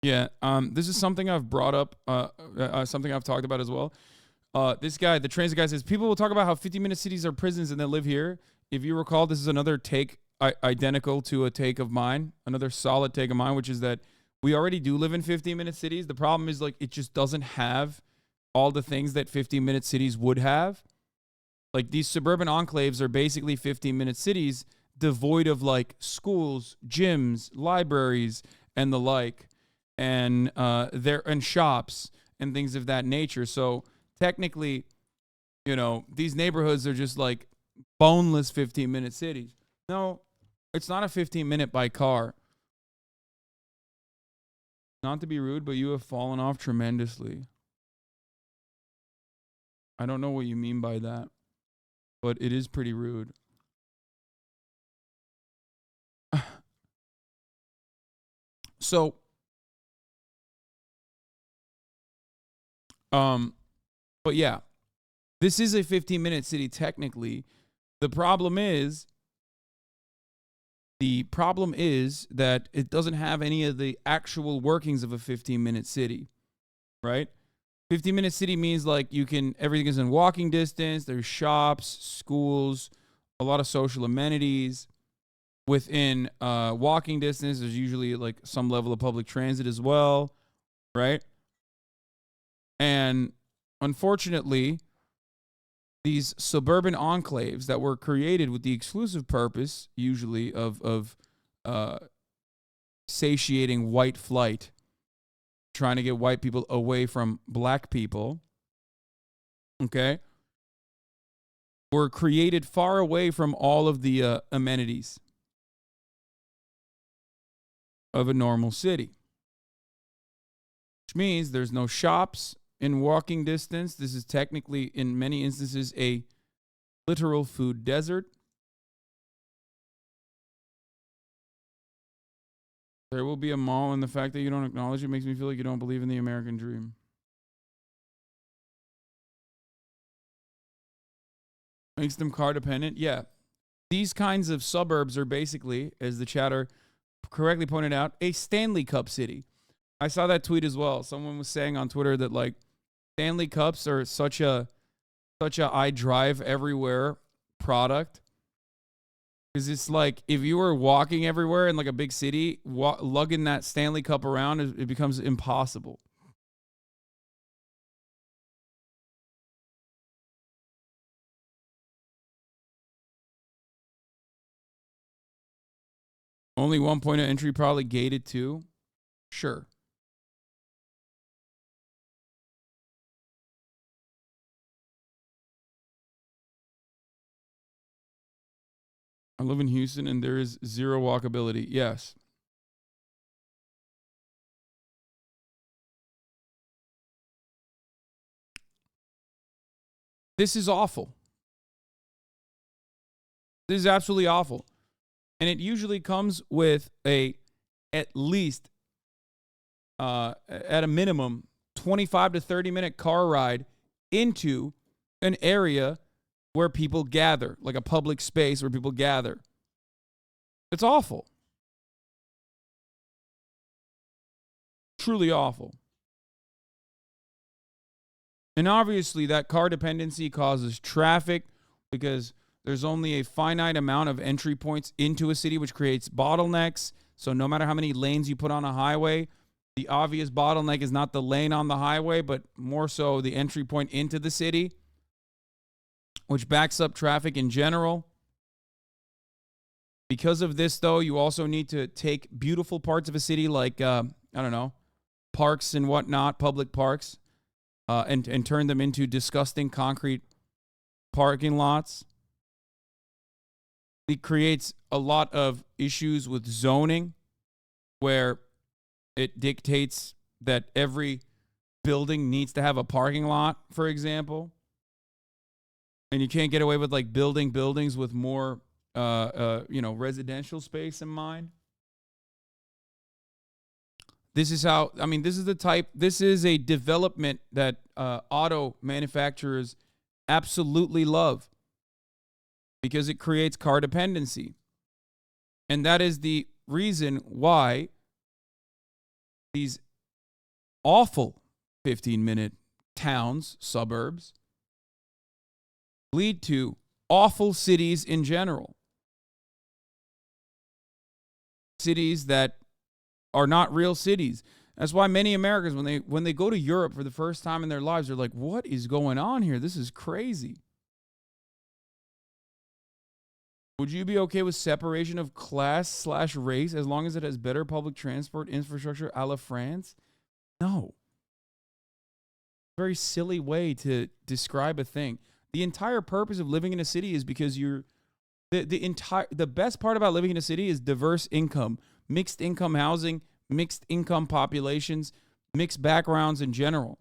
Yeah. This is something I've brought up, something I've talked about as well. This guy, the transit guy, says people will talk about how 50-minute cities are prisons and they live here. If you recall, this is another take identical to a take of mine, another solid take of mine, which is that we already do live in 15-minute cities. The problem is like it just doesn't have all the things that 15-minute cities would have. Like these suburban enclaves are basically 15-minute cities devoid of like schools, gyms, libraries, and the like, and and shops and things of that nature. So technically, these neighborhoods are just like boneless 15-minute cities. No, it's not a 15-minute by car. Not to be rude, but you have fallen off tremendously. I don't know what you mean by that, but it is pretty rude. So, but yeah, this is a 15-minute city technically. The problem is that it doesn't have any of the actual workings of a 15-minute city, right? 15-minute city means like everything is in walking distance. There's shops, schools, a lot of social amenities. Within walking distance, there's usually like some level of public transit as well, right? And unfortunately, these suburban enclaves that were created with the exclusive purpose, usually, of satiating white flight, trying to get white people away from black people, okay, were created far away from all of the amenities of a normal city. Which means there's no shops in walking distance. This is technically, in many instances, a literal food desert. There will be a mall, and the fact that you don't acknowledge it makes me feel like you don't believe in the American dream. Makes them car dependent? Yeah. These kinds of suburbs are basically, as the chatter correctly pointed out, a Stanley Cup city. I saw that tweet as well. Someone was saying on Twitter that like Stanley Cups are such a I drive everywhere product. Because it's like if you were walking everywhere in like a big city, lugging that Stanley Cup around, it becomes impossible. Only one point of entry, probably gated too. Sure. I live in Houston and there is zero walkability. Yes. This is awful. This is absolutely awful. And it usually comes with at least, at a minimum, 25 to 30-minute car ride into an area where people gather, like a public space where people gather. It's awful. Truly awful. And obviously that car dependency causes traffic because there's only a finite amount of entry points into a city, which creates bottlenecks. So no matter how many lanes you put on a highway, the obvious bottleneck is not the lane on the highway, but more so the entry point into the city, which backs up traffic in general. Because of this, though, you also need to take beautiful parts of a city like, I don't know, parks and whatnot, public parks, and turn them into disgusting concrete parking lots. It creates a lot of issues with zoning where it dictates that every building needs to have a parking lot, for example. And you can't get away with like building buildings with more, residential space in mind. This is this is a development that auto manufacturers absolutely love because it creates car dependency. And that is the reason why these awful 15-minute towns, suburbs, lead to awful cities in general. Cities that are not real cities. That's why many Americans, when they go to Europe for the first time in their lives, are like, what is going on here? This is crazy. Would you be okay with separation of class/race as long as it has better public transport infrastructure a la France? No. Very silly way to describe a thing. The entire purpose of living in a city is because the best part about living in a city is diverse income, mixed income housing, mixed income populations, mixed backgrounds in general.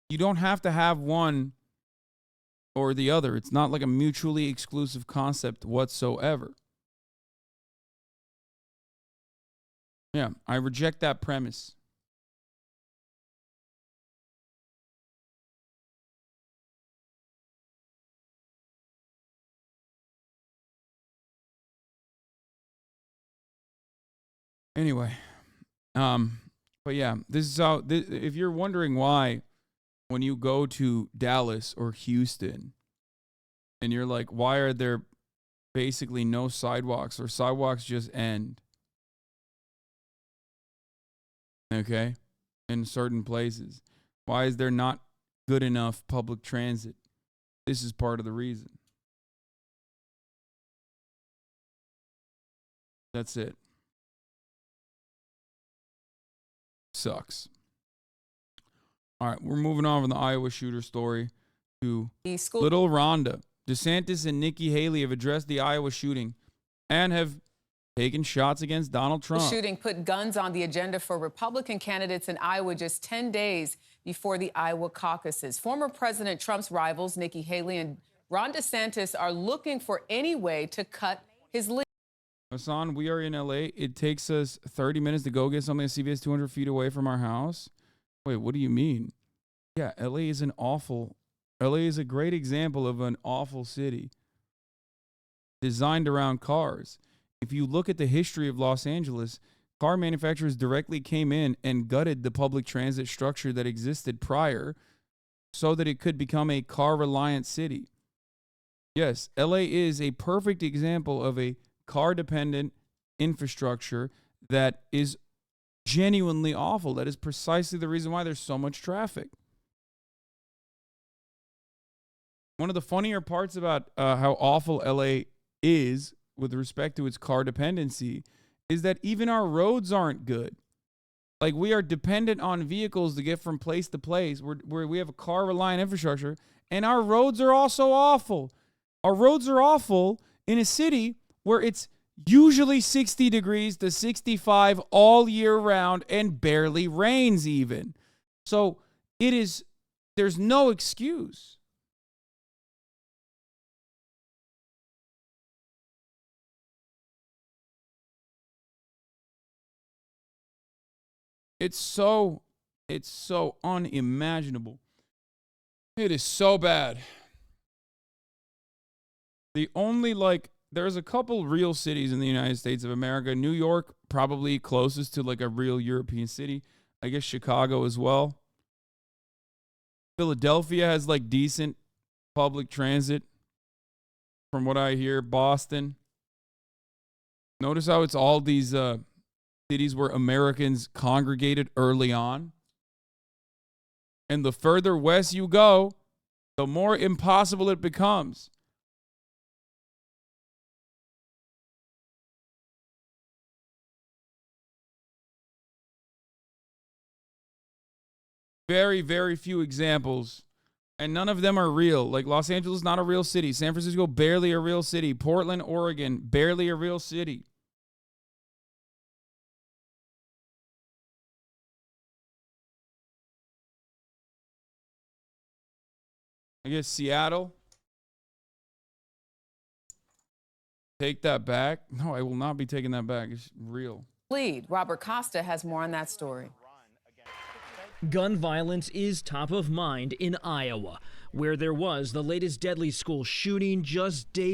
You don't have to have one or the other. It's not like a mutually exclusive concept whatsoever. Yeah, I reject that premise. Anyway, but yeah, this is how, if you're wondering why when you go to Dallas or Houston and you're like, why are there basically no sidewalks or sidewalks just end? Okay? In certain places. Why is there not good enough public transit? This is part of the reason. That's it. Sucks. All right, we're moving on from the Iowa shooter story to Little Rhonda. DeSantis and Nikki Haley have addressed the Iowa shooting and have taken shots against Donald Trump. The shooting put guns on the agenda for Republican candidates in Iowa just 10 days before the Iowa caucuses. Former President Trump's rivals, Nikki Haley and Ron DeSantis, are looking for any way to cut his lead. Hasan, we are in LA. It takes us 30 minutes to go get something at CVS 200 feet away from our house. Wait, what do you mean? Yeah, LA is a great example of an awful city designed around cars. If you look at the history of Los Angeles, car manufacturers directly came in and gutted the public transit structure that existed prior so that it could become a car-reliant city. Yes, LA is a perfect example of a car-dependent infrastructure that is genuinely awful. That is precisely the reason why there's so much traffic. One of the funnier parts about how awful LA is with respect to its car dependency is that even our roads aren't good. Like, we are dependent on vehicles to get from place to place where we have a car-reliant infrastructure, and our roads are also awful. Our roads are awful in a city where it's usually 60 degrees to 65 all year round and barely rains even. So there's no excuse. It's so unimaginable. It is so bad. There's a couple real cities in the United States of America. New York, probably closest to like a real European city. I guess Chicago as well. Philadelphia has like decent public transit, from what I hear. Boston. Notice how it's all these cities where Americans congregated early on. And the further west you go, the more impossible it becomes. Very, very few examples, and none of them are real. Like, Los Angeles is not a real city. San Francisco, barely a real city. Portland, Oregon, barely a real city. I guess Seattle. Take that back. No, I will not be taking that back. It's real. Lead. Robert Costa has more on that story. Gun violence is top of mind in Iowa, where there was the latest deadly school shooting just days